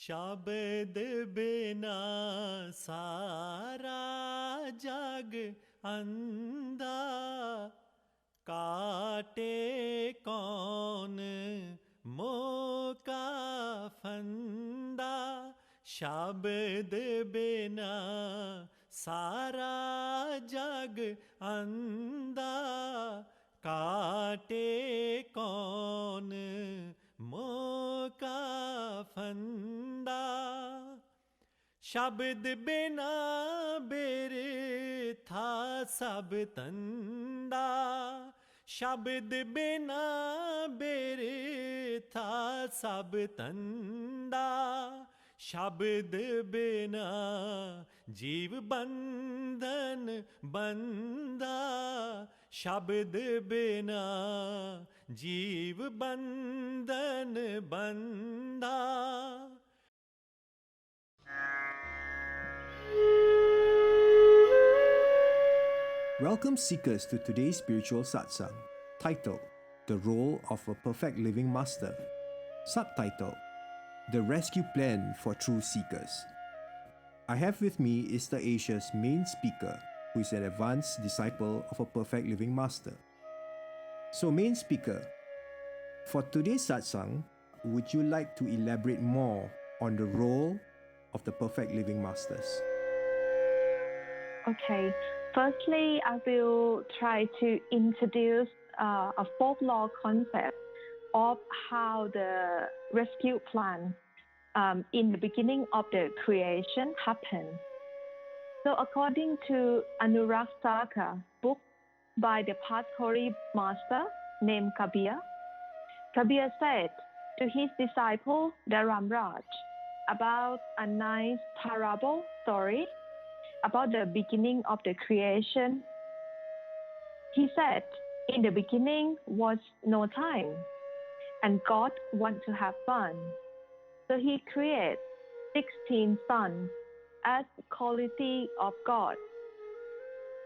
शब्द बिना सारा जग अंधा, काटे कौन मोह का फंदा। शब्द बिना सारा जग अंधा, काटे कौन मोह का फंदा। शब्द बिना बिरथा सब तंदा, शब्द बिना बिरथा सब तंदा। शब्द बिना जीव बंधन बंधा, शब्द बिना जीव बंधन बंधा। Welcome seekers to today's spiritual satsang, titled The Role of a Perfect Living Master, subtitle The Rescue Plan for True Seekers. I have with me East Asia's main speaker, who is an advanced disciple of a perfect living master. So main speaker, for today's satsang, would you like to elaborate more on the role of the perfect living masters? Okay. Firstly, I will try to introduce a folklore concept of how the rescue plan in the beginning of the creation happened. So according to Anurag book by the past holy master named Kabir, Kabir said to his disciple Dharamraj about a nice parable story about the beginning of the creation. He said, in the beginning was no time, and God wanted to have fun. So he created 16 sons as quality of God.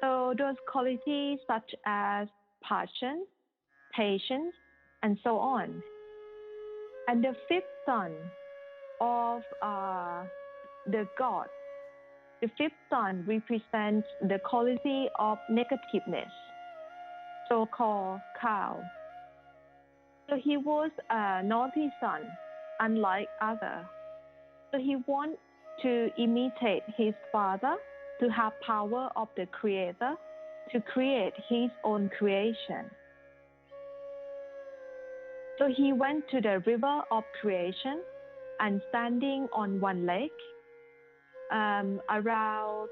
So those qualities such as passion, patience, and so on. And the fifth son of the God, the fifth son represents the quality of negativeness, so-called cow. So he was a naughty son, unlike others. So he wanted to imitate his father, to have power of the creator, to create his own creation. So he went to the river of creation and standing on one leg, around,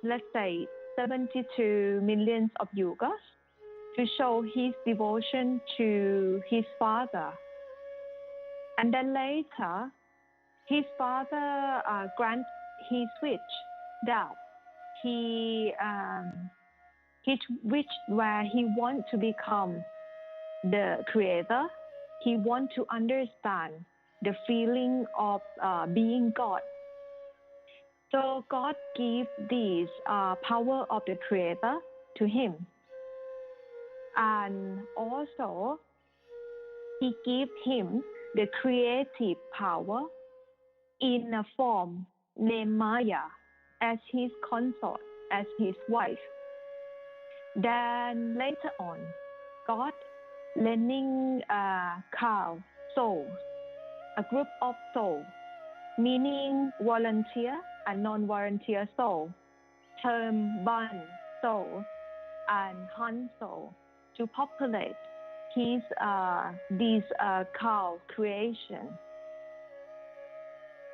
let's say, 72 millions of yugas, to show his devotion to his father. And then later, his father grant his wish that he wish where he want to become the creator. He want to understand the feeling of being God. So God gave this power of the creator to him. And also, he gave him the creative power in a form named Maya as his consort, as his wife. Then later on, God lending cow souls, a group of souls, meaning volunteer and non-volunteer soul, term Ban soul and Han soul, to populate his these cow creation.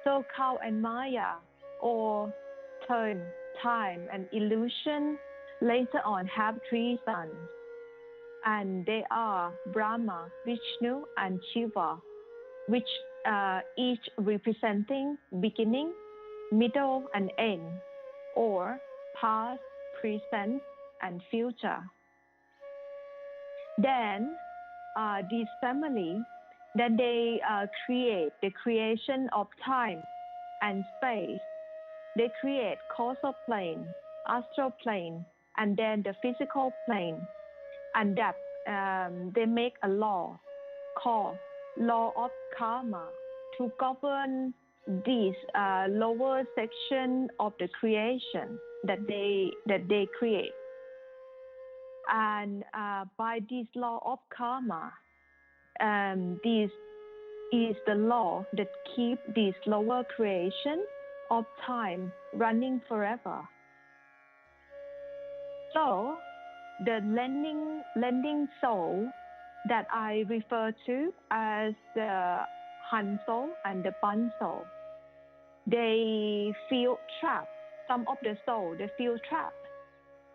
So cow and Maya, or turn, time, and illusion, later on have three sons, and they are Brahma, Vishnu, and Shiva, which each representing beginning, middle, and end, or past, present, and future. Then this family, then they create the creation of time and space. They create causal plane, astral plane, and then the physical plane. And that they make a law called law of karma, to govern this lower section of the creation that they create. And by this law of karma, this is the law that keeps this lower creation of time running forever. So the lending soul that I refer to as the Han soul and the Ban soul, they feel trapped. Some of the soul, they feel trapped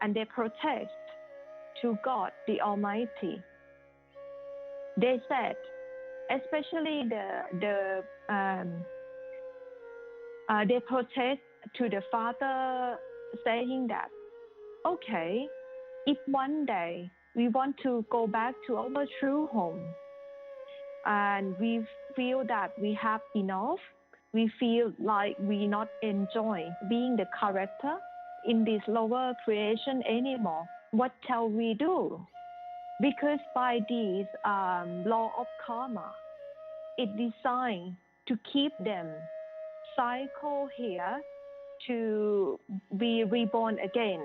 and they protest to God the Almighty. They said, especially they protest to the Father, saying that, okay, if one day we want to go back to our true home and we feel that we have enough, we feel like we not enjoy being the character in this lower creation anymore, what shall we do? Because by this law of karma, it designed to keep them cycle here to be reborn again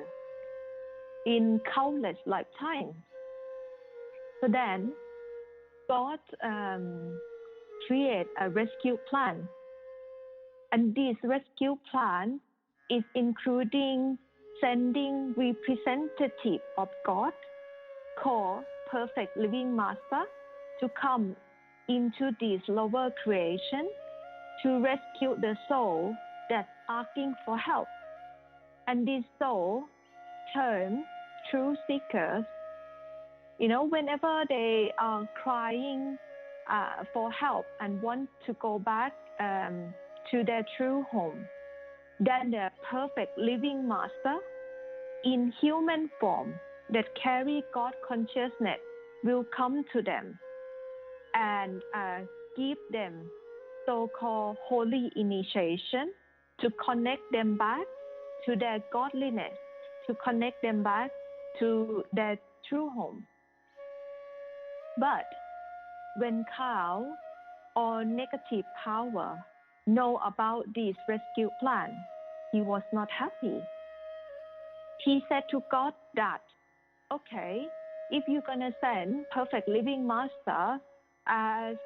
in countless lifetimes. So then God create a rescue plan. And this rescue plan is including sending representative of God called perfect living master to come into this lower creation to rescue the soul that's asking for help. And this soul term true seekers, whenever they are crying for help and want to go back to their true home, then the perfect living master in human form that carry God consciousness will come to them and give them so-called holy initiation to connect them back to their godliness, to connect them back to their true home. But when Khao or negative power know about this rescue plan, he was not happy. He said to God that, okay, if you're going to send perfect living master as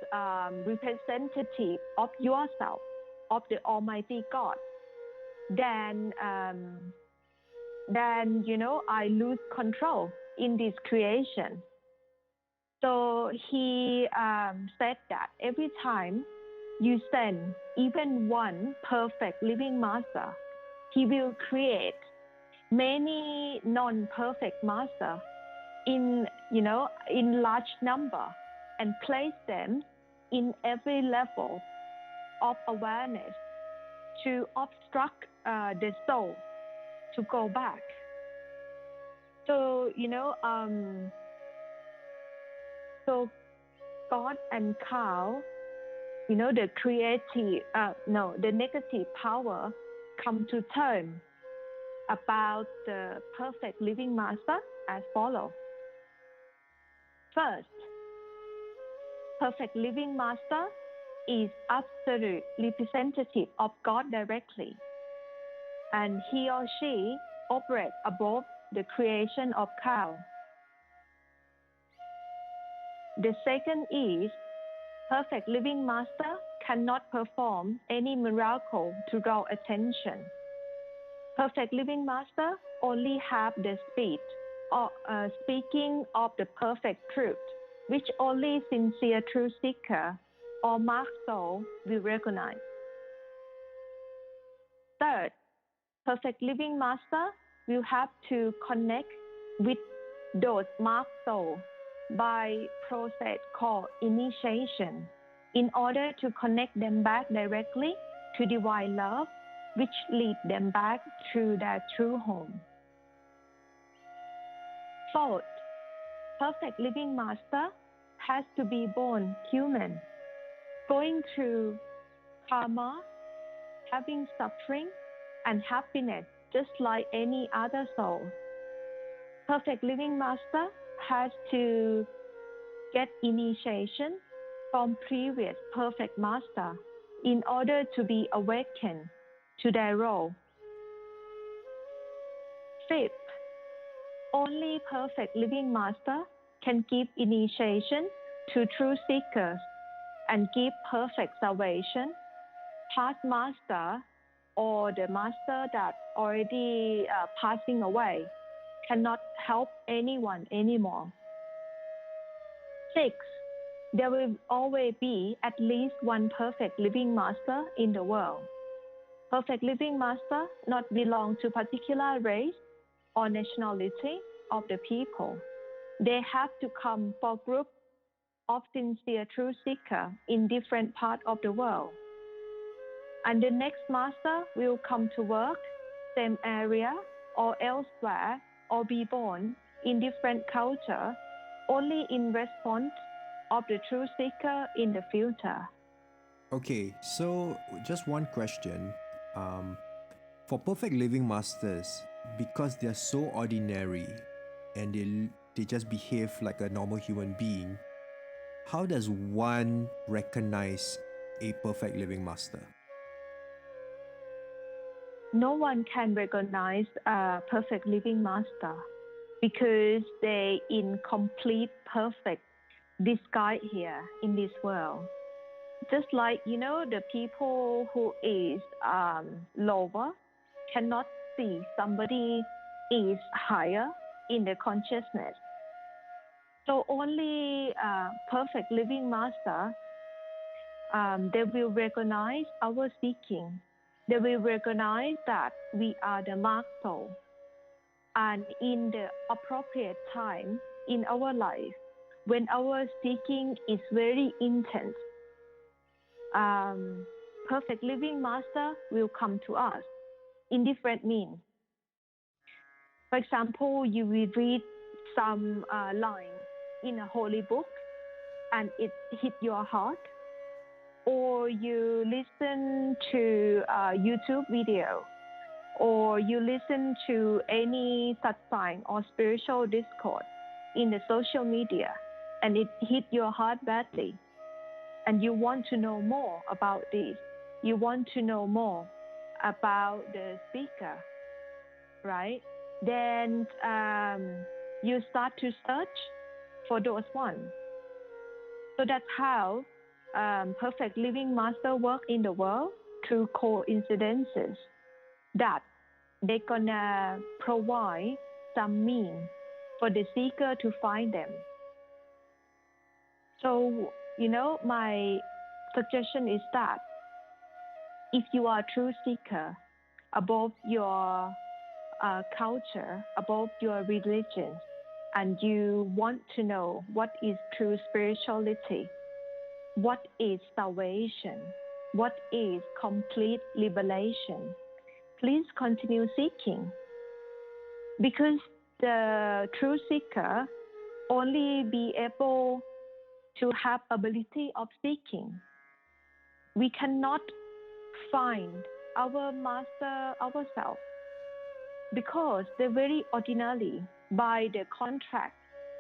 representative of yourself, of the Almighty God, then I lose control in this creation. So he said that every time you send even one perfect living master, he will create many non-perfect masters in large number and place them in every level of awareness to obstruct the soul to go back. So so God and Khao, the negative power come to terms about the perfect living master as follows. First, perfect living master is absolute representative of God directly, and he or she operates above the creation of Khao. The second is perfect living master cannot perform any miracle to draw attention. Perfect living master only have the speed or speaking of the perfect truth, which only sincere truth seeker or marked soul will recognize. Third, perfect living master will have to connect with those marked souls by process called initiation in order to connect them back directly to divine love, which lead them back to their true home. Fourth, perfect living master has to be born human, going through karma, having suffering and happiness just like any other soul. Perfect living master has to get initiation from previous perfect master in order to be awakened to their role. Fifth, only perfect living master can give initiation to true seekers and give perfect salvation. Past master or the master that already passing away cannot help anyone anymore. Six, there will always be at least one perfect living master in the world. Perfect living master not belong to particular race or nationality of the people. They have to come for group of sincere true seeker in different parts of the world. And the next master will come to work, same area or elsewhere, or be born in different culture, only in response of the true seeker in the future. Okay, so just one question. For perfect living masters, because they're so ordinary and they just behave like a normal human being, how does one recognize a perfect living master? No one can recognize a perfect living master because they in complete perfect disguise here in this world. Just like, the people who is lower cannot see somebody is higher in the consciousness. So only perfect living master, they will recognize our seeking. They will recognize that we are the marked soul. And in the appropriate time in our life, when our seeking is very intense, perfect living master will come to us in different means. For example, you will read some line in a holy book and it hit your heart, or you listen to a YouTube video, or you listen to any satsang or spiritual discourse in the social media and it hit your heart badly, and you want to know more about this, you want to know more about the speaker, right? Then you start to search for those ones. So that's how perfect living master work in the world, through coincidences, that they're gonna provide some means for the seeker to find them. So, my suggestion is that if you are a true seeker above your culture, above your religion, and you want to know what is true spirituality, what is salvation, what is complete liberation, please continue seeking. Because the true seeker only be able to have ability of seeking. We cannot find our master ourselves because they're very ordinary by the contract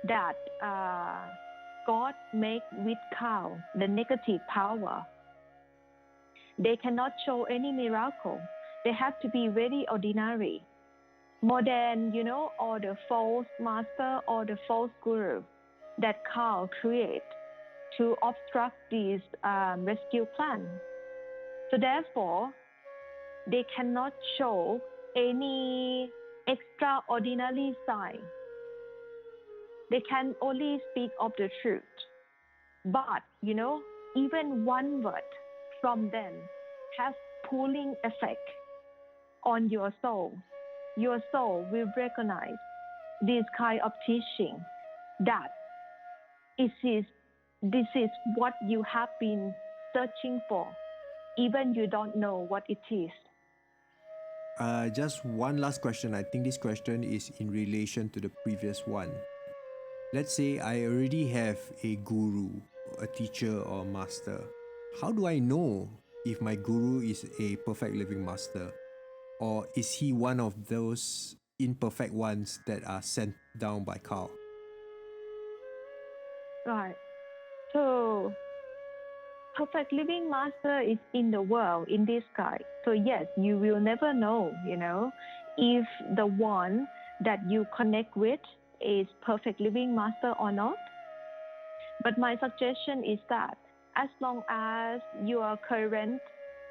that God make with cow, the negative power. They cannot show any miracle. They have to be very ordinary. More than, all the false master or the false guru that cow create to obstruct this rescue plan. So therefore, they cannot show any extraordinary sign. They can only speak of the truth. But, even one word from them has pulling effect on your soul. Your soul will recognize this kind of teaching, that this is what you have been searching for, even you don't know what it is. Just one last question. I think this question is in relation to the previous one. Let's say I already have a guru, a teacher, or master. How do I know if my guru is a perfect living master? Or is he one of those imperfect ones that are sent down by Carl? Right. So, perfect living master is in the world, in this sky. So yes, you will never know, if the one that you connect with is perfect living master or not. But my suggestion is that as long as your current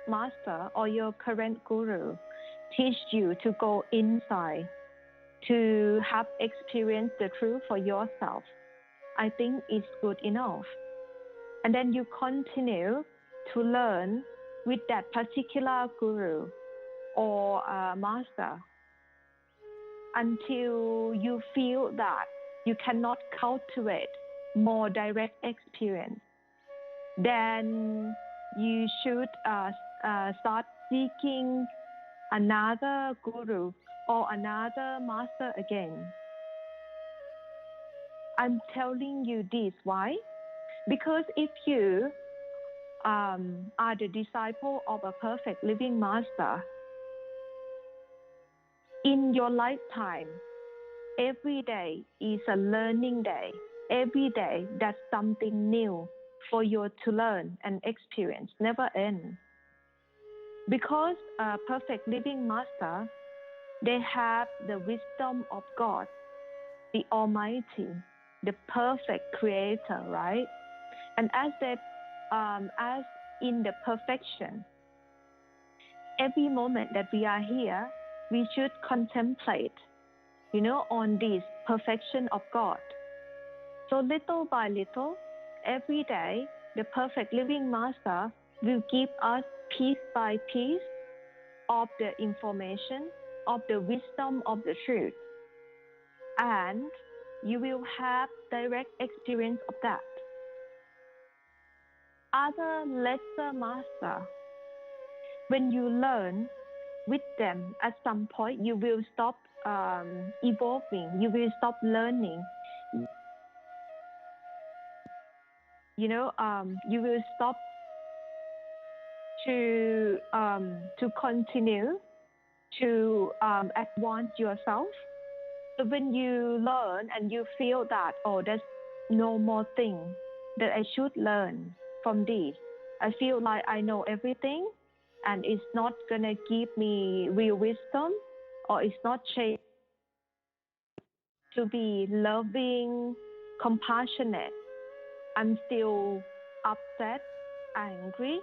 master or your current guru teach you to go inside, to have experienced the truth for yourself, I think it's good enough. And then you continue to learn with that particular guru or master until you feel that you cannot cultivate more direct experience. Then you should start seeking another guru or another master again. I'm telling you this, why? Because if you are the disciple of a perfect living master, in your lifetime, every day is a learning day. Every day, that's something new for you to learn and experience, never end. Because a perfect living master, they have the wisdom of God, the Almighty, the perfect Creator, right? And as in the perfection, every moment that we are here, we should contemplate, on this perfection of God. So little by little, every day, the perfect living master will give us piece by piece of the information, of the wisdom of the truth. And you will have direct experience of that. Other lesser master, when you learn with them, at some point you will stop evolving, you will stop learning. You will stop to continue to advance yourself. So when you learn and you feel that, there's no more thing that I should learn from this, I feel like I know everything and it's not going to give me real wisdom, or it's not changed to be loving, compassionate. I'm still upset, angry,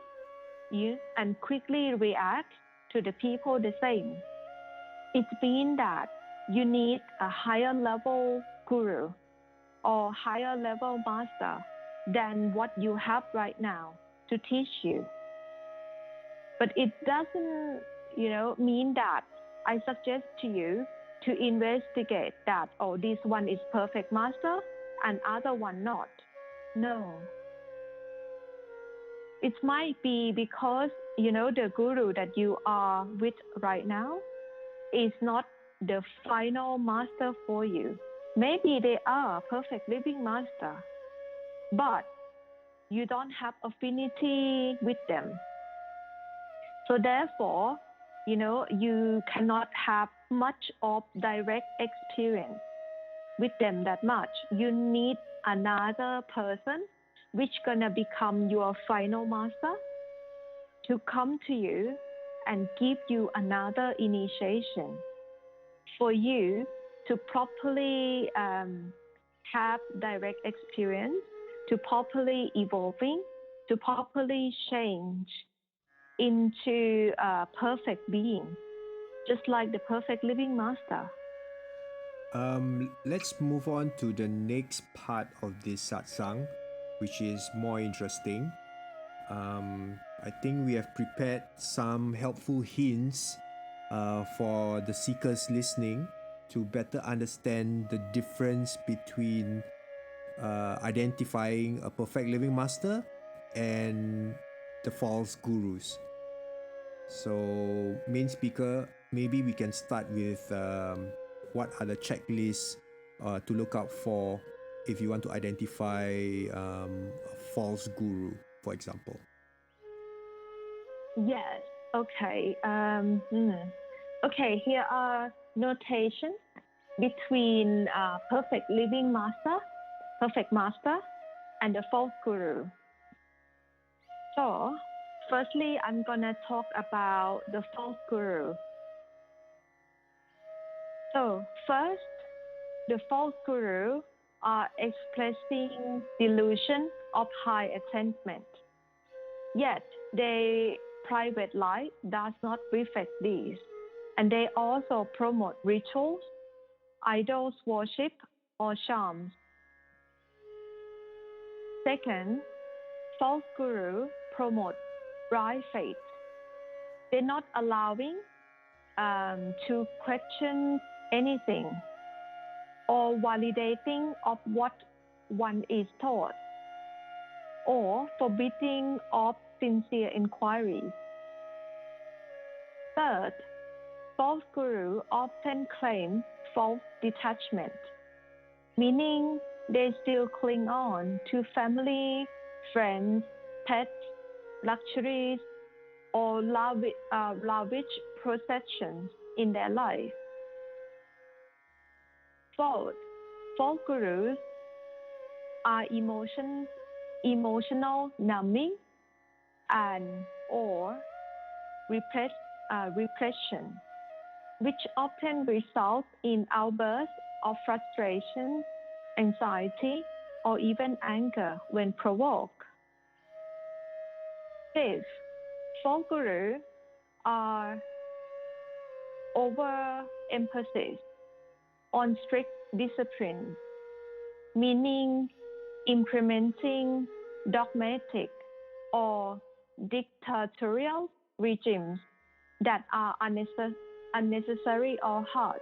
and quickly react to the people the same. It means that you need a higher level guru or higher level master than what you have right now to teach you. But it doesn't, mean that I suggest to you to investigate that, this one is perfect master and other one not. No. It might be because, the guru that you are with right now is not the final master for you. Maybe they are perfect living master, but you don't have affinity with them. So therefore, you cannot have much of direct experience with them that much. You need another person which gonna become your final master to come to you and give you another initiation for you to properly have direct experience, to properly evolving, to properly change into a perfect being, just like the perfect living master. Let's move on to the next part of this satsang, which is more interesting. I think we have prepared some helpful hints for the seekers listening to better understand the difference between identifying a perfect living master and the false gurus. So, main speaker, maybe we can start with what are the checklists to look out for if you want to identify a false guru, for example. Yes. Okay. Okay. Here are notations between perfect living master, perfect master, and the false guru. So, Firstly, I'm going to talk about the false guru. So, first, the false guru are expressing delusion of high attainment. Yet, their private life does not reflect these. And they also promote rituals, idols worship, or charms. Second, false guru promote blind faith. They're not allowing to question anything or validating of what one is taught or forbidding of sincere inquiry. Third, false guru often claim false detachment, meaning they still cling on to family, friends, pets, luxuries, or lavish possessions in their life. Fourth, false gurus are emotional numbing and or repression, which often results in outbursts of frustration, anxiety, or even anger when provoked. Fifth, false gurus are overemphasis on strict discipline, meaning implementing dogmatic or dictatorial regimes that are unnecessary or harsh,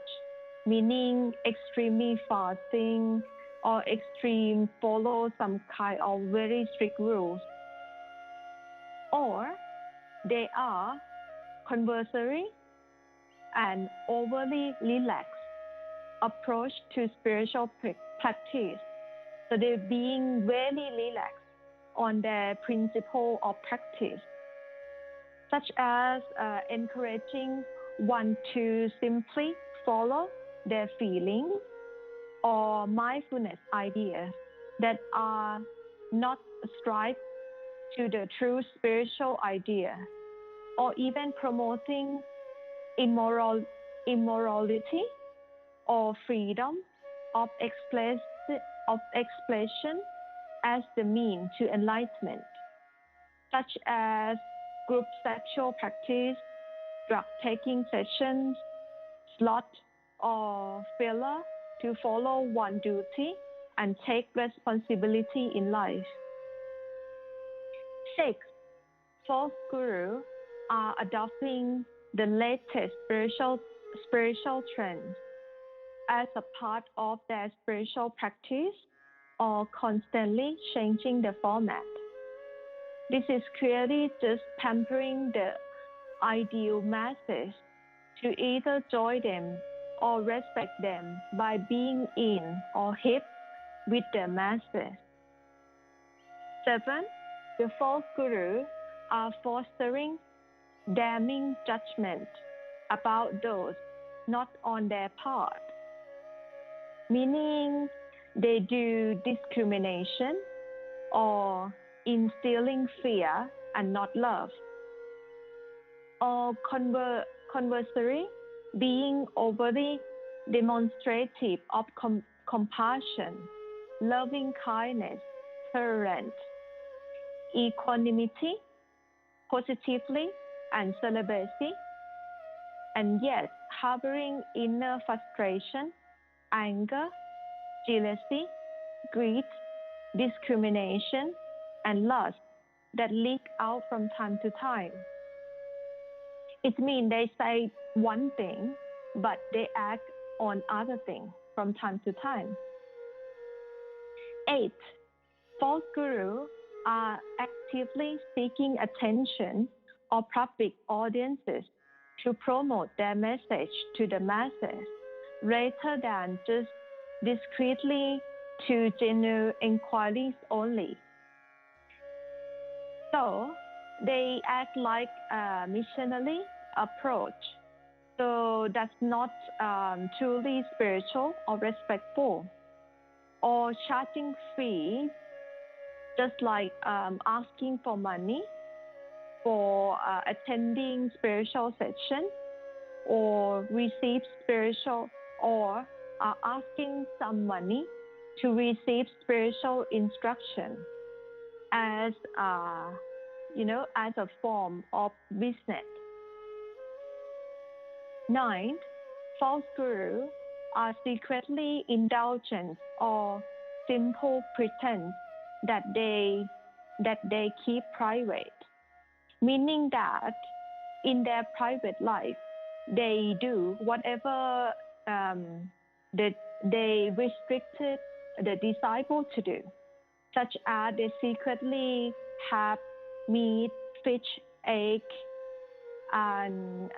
meaning extremely fasting or extreme follow some kind of very strict rules. Or they are conversely and overly relaxed approach to spiritual practice. So they're being very relaxed on their principle of practice, such as encouraging one to simply follow their feelings or mindfulness ideas that are not ascribed to the true spiritual idea, or even promoting immorality or freedom of expression as the mean to enlightenment, such as group sexual practice, drug-taking sessions, sloth, or failure to follow one duty and take responsibility in life. Six, false gurus are adopting the latest spiritual trends as a part of their spiritual practice or constantly changing the format. This is clearly just pampering the ideal masses to either join them or respect them by being in or hip with the masses. 7. The false gurus are fostering damning judgment about those not on their part, meaning they do discrimination or instilling fear and not love, or conversely, being overly demonstrative of compassion, loving kindness, tolerance, equanimity, positively, and celibacy, and yet harboring inner frustration, anger, jealousy, greed, discrimination, and lust that leak out from time to time. It means they say one thing, but they act on other things from time to time. 8. False gurus are actively seeking attention of public audiences to promote their message to the masses, rather than just discreetly to genuine inquiries only. So they act like a missionary approach. So that's not truly spiritual or respectful, or charging fees, just like asking for money for attending spiritual session or receive spiritual or are asking some money to receive spiritual instruction as as a form of business. 9. False gurus are secretly indulgent or simple pretense that they keep private, meaning that in their private life they do whatever that they restricted the disciple to do, such as they secretly have meat, fish, egg, and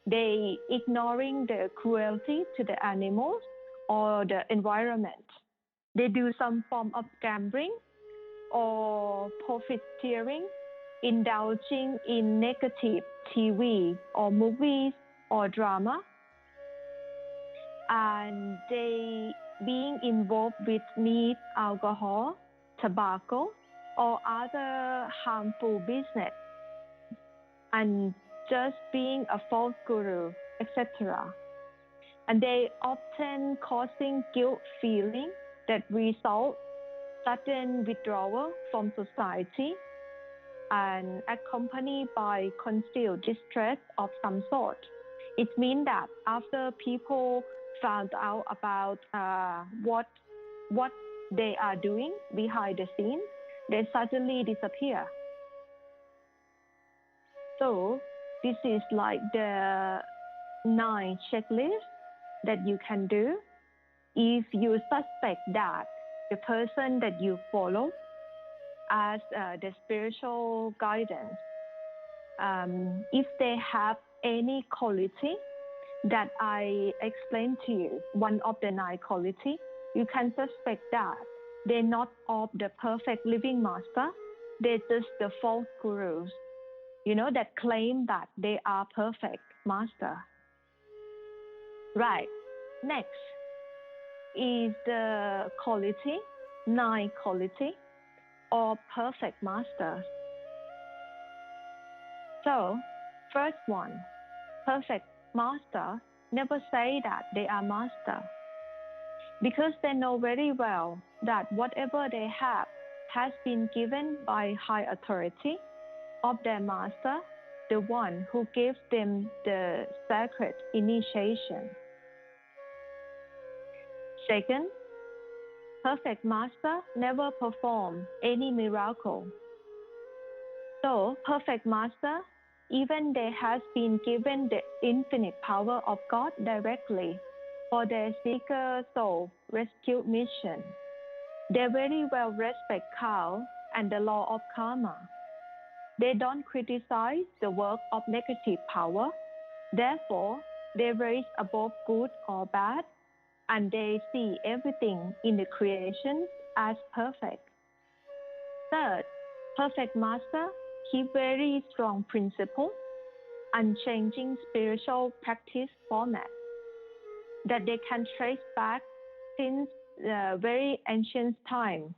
they ignoring the cruelty to the animals or the environment. They do some form of gambling or profiteering, indulging in negative TV or movies or drama, and they being involved with meat, alcohol, tobacco, or other harmful business, and just being a false guru, etc. And they often causing guilt feeling that result sudden withdrawal from society and accompanied by concealed distress of some sort. It means that after people found out about what they are doing behind the scenes, they suddenly disappear. So this is like the 9 checklists that you can do if you suspect that the person that you follow as the spiritual guidance, if they have any quality that I explained to you, one of the 9 quality, you can suspect that they're not of the perfect living master, they're just the false gurus, that claim that they are perfect master. Right. Next is the quality, 9 quality of perfect masters. So, first one, perfect master never say that they are master, because they know very well that whatever they have has been given by high authority of their master, the one who gave them the sacred initiation. Second, perfect master never perform any miracle. So, perfect master, even they has been given the infinite power of God directly for their seeker soul rescue mission, they very well respect Kao and the law of karma. They don't criticize the work of negative power. Therefore, they raise above good or bad, and they see everything in the creation as perfect. Third, perfect master keep very strong principle, unchanging spiritual practice format that they can trace back since very ancient time.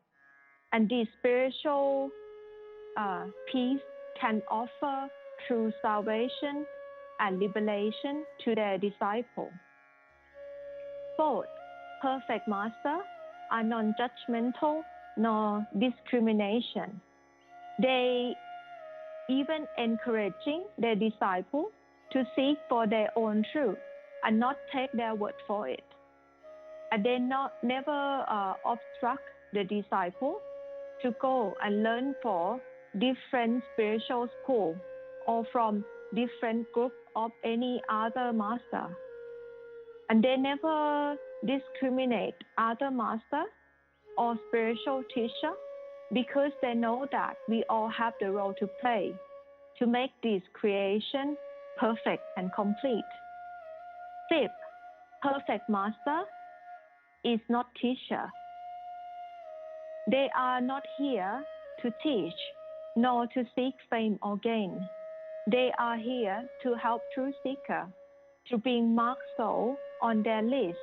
And this spiritual peace can offer true salvation and liberation to their disciple. Fourth, perfect master are non-judgmental nor discrimination. They even encouraging their disciple to seek for their own truth and not take their word for it. And they never obstruct the disciple to go and learn for different spiritual school or from different group of any other master. And they never discriminate other master or spiritual teacher, because they know that we all have the role to play to make this creation perfect and complete. Fifth, perfect master is not teacher. They are not here to teach, nor to seek fame or gain. They are here to help true seeker to bring marked soul on their list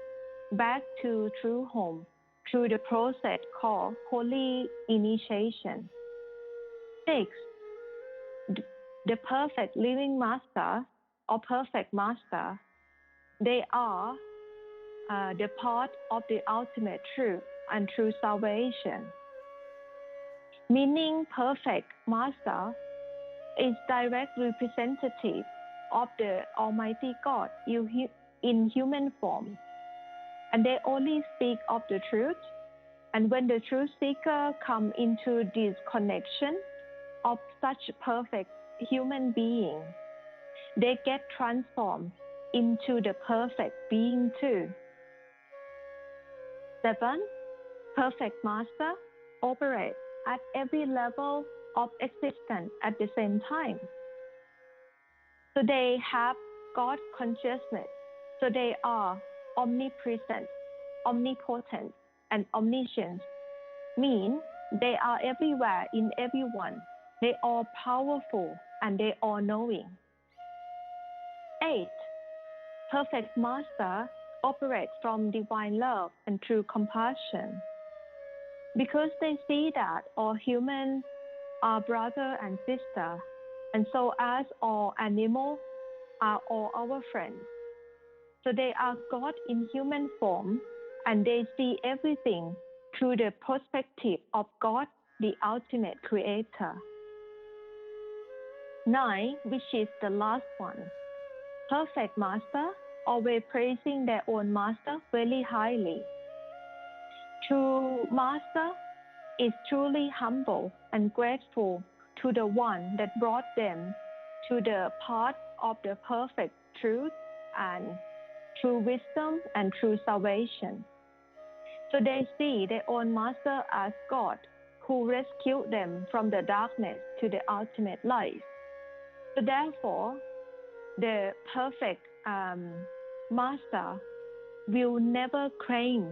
back to true home through the process called holy initiation. Six, the perfect living master or perfect master, they are the part of the ultimate truth and true salvation. Meaning perfect master is direct representative of the Almighty God in human form. And they only speak of the truth. And when the truth seeker come into this connection of such perfect human being, they get transformed into the perfect being too. 7. Perfect master operates at every level of existence at the same time. So they have God consciousness. So they are omnipresent, omnipotent, and omniscient. Mean they are everywhere in everyone. They are powerful and they are knowing. 8. Perfect master operates from divine love and true compassion. Because they see that all humans are brother and sister, and so as all animals are all our friends. So they are God in human form, and they see everything through the perspective of God, the ultimate creator. 9, which is the last one. Perfect master, always praising their own master very highly. True master is truly humble and grateful to the one that brought them to the path of the perfect truth and true wisdom and true salvation. So they see their own master as God who rescued them from the darkness to the ultimate light. So therefore, the perfect master will never claim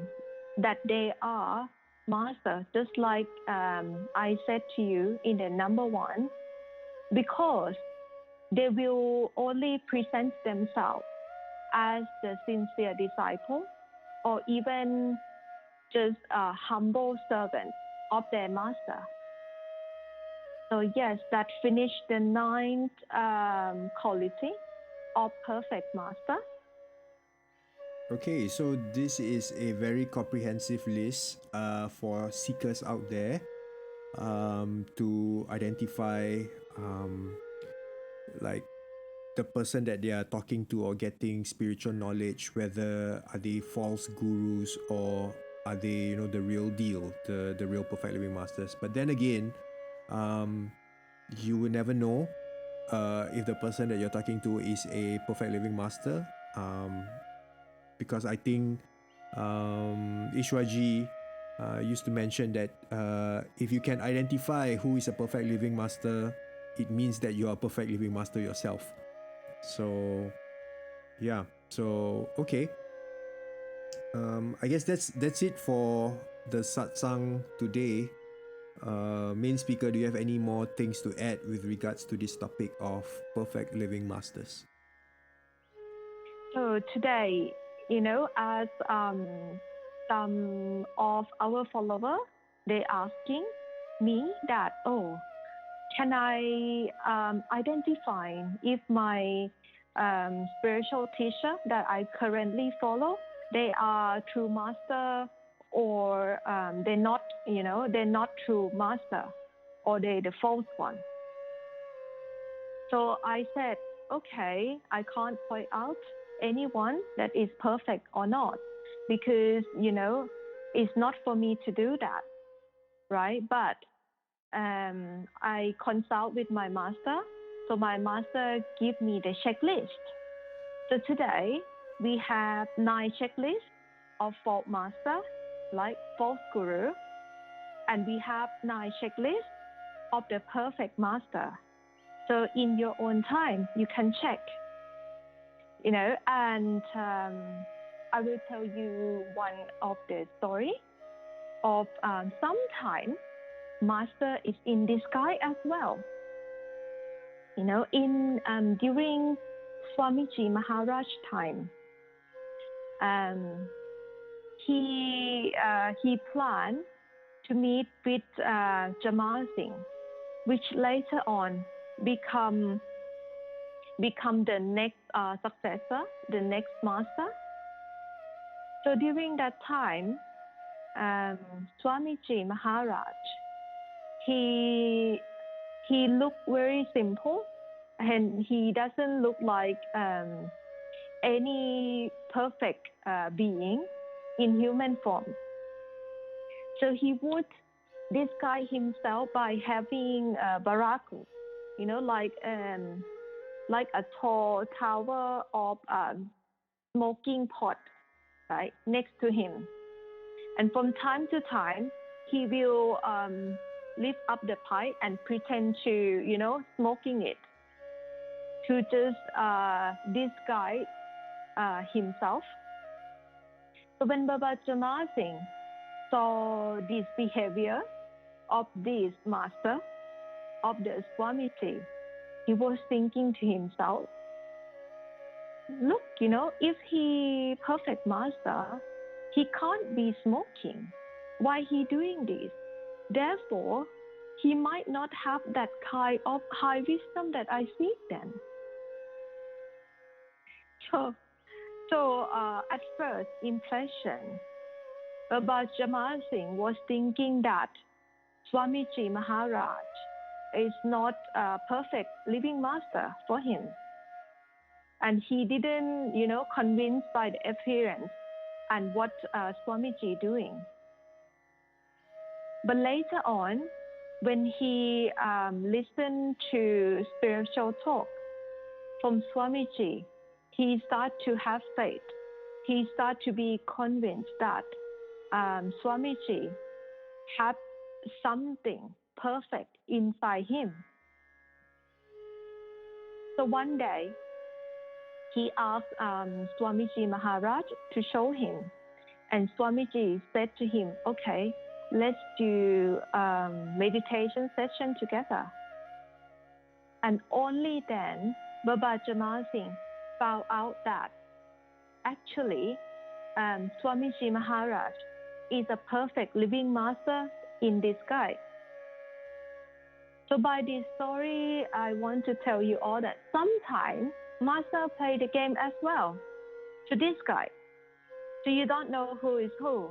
that they are master, just like I said to you in the number 1, because they will only present themselves as the sincere disciple or even just a humble servant of their master. So yes, that finished the 9th quality of perfect master. Okay, so this is a very comprehensive list for seekers out there to identify like the person that they are talking to or getting spiritual knowledge, whether are they false gurus or are they, the real deal, the real perfect living masters. But then again, you will never know if the person that you're talking to is a perfect living master, because I think Ishwaji used to mention that if you can identify who is a perfect living master, it means that you are a perfect living master yourself. So yeah, so okay, I guess that's it for the satsang today. Main speaker, do you have any more things to add with regards to this topic of perfect living masters? So today, as some of our followers, they asking me that, can I identify if my spiritual teacher that I currently follow, they are true master or they're not, they're not true master or they're the false one. So I said, okay, I can't point out anyone that is perfect or not because, it's not for me to do that, right? But I consult with my master. So my master give me the checklist. So today we have 9 checklists of false master, like false guru, and we have 9 checklists of the perfect master. So in your own time, you can check, and I will tell you one of the story of sometimes master is in disguise as well. During Swamiji Maharaj time, he planned to meet with Jamal Singh, which later on become the next successor, the next master. So during that time, Swamiji Maharaj, he looked very simple, and he doesn't look like any perfect being in human form. So he would disguise himself by having baraku, like a tall tower of smoking pot, right, next to him. And from time to time, he will lift up the pipe and pretend to, smoking it, to just disguise himself. So when Baba Jamar Singh saw this behavior of this master, of the Swamiji, he was thinking to himself, look, if he perfect master, he can't be smoking. Why he doing this? Therefore, he might not have that kind of high wisdom that I seek then. So at first impression, Baba Jamar Singh was thinking that Swamiji Maharaj is not a perfect living master for him. And he didn't, convinced by the appearance and what Swamiji doing. But later on, when he listened to spiritual talk from Swamiji, he started to have faith. He started to be convinced that Swamiji had something perfect inside him. So one day, he asked Swamiji Maharaj to show him. And Swamiji said to him, okay, let's do meditation session together. And only then, Baba Jamar Singh found out that actually Swamiji Maharaj is a perfect living master in disguise. So by this story, I want to tell you all that sometimes master play the game as well to disguise. So you don't know who is who.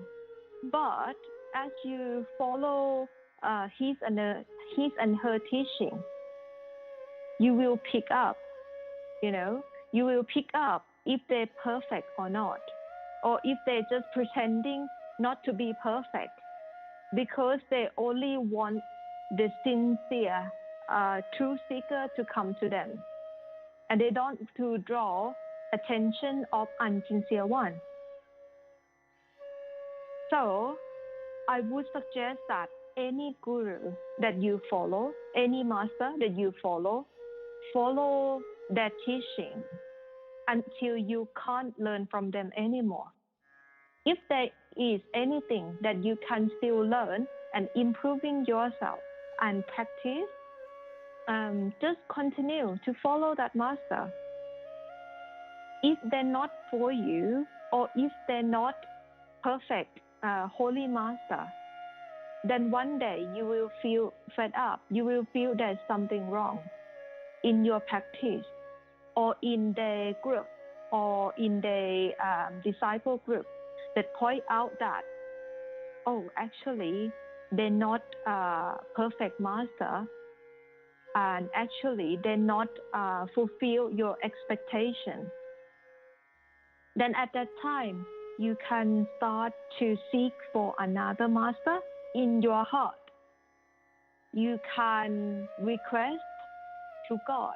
But as you follow his and her teaching, you will pick up, you will pick up if they're perfect or not, or if they're just pretending not to be perfect, because they only want the sincere true seeker to come to them, and they don't to draw attention of unsincere one. So I would suggest that any guru that you follow, any master that you follow their teaching until you can't learn from them anymore. If there is anything that you can still learn and improving yourself and practice, just continue to follow that master. If they're not for you, or if they're not perfect holy master, then one day you will feel fed up. You will feel there's something wrong in your practice, or in the group, or in the disciple group that point out that, oh, actually, they're not perfect master, and actually they're not fulfill your expectation. Then at that time, you can start to seek for another master in your heart. You can request to God,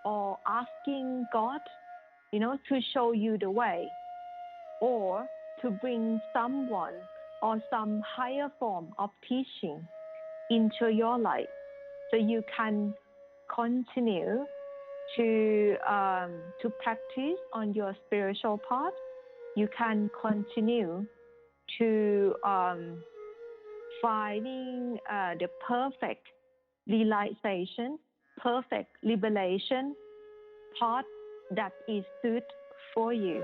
or asking God, to show you the way, or to bring someone or some higher form of teaching into your life, so you can continue to practice on your spiritual path. You can continue to finding the perfect realization, perfect liberation path that is suited for you.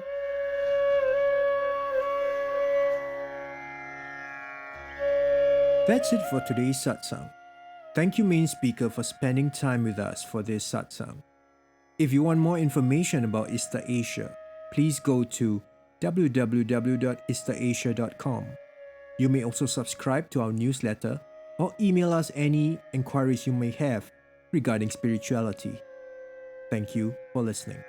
That's it for today's satsang. Thank you, main speaker, for spending time with us for this satsang. If you want more information about Ista Asia, please go to www.istaasia.com. You may also subscribe to our newsletter or email us any inquiries you may have regarding spirituality. Thank you for listening.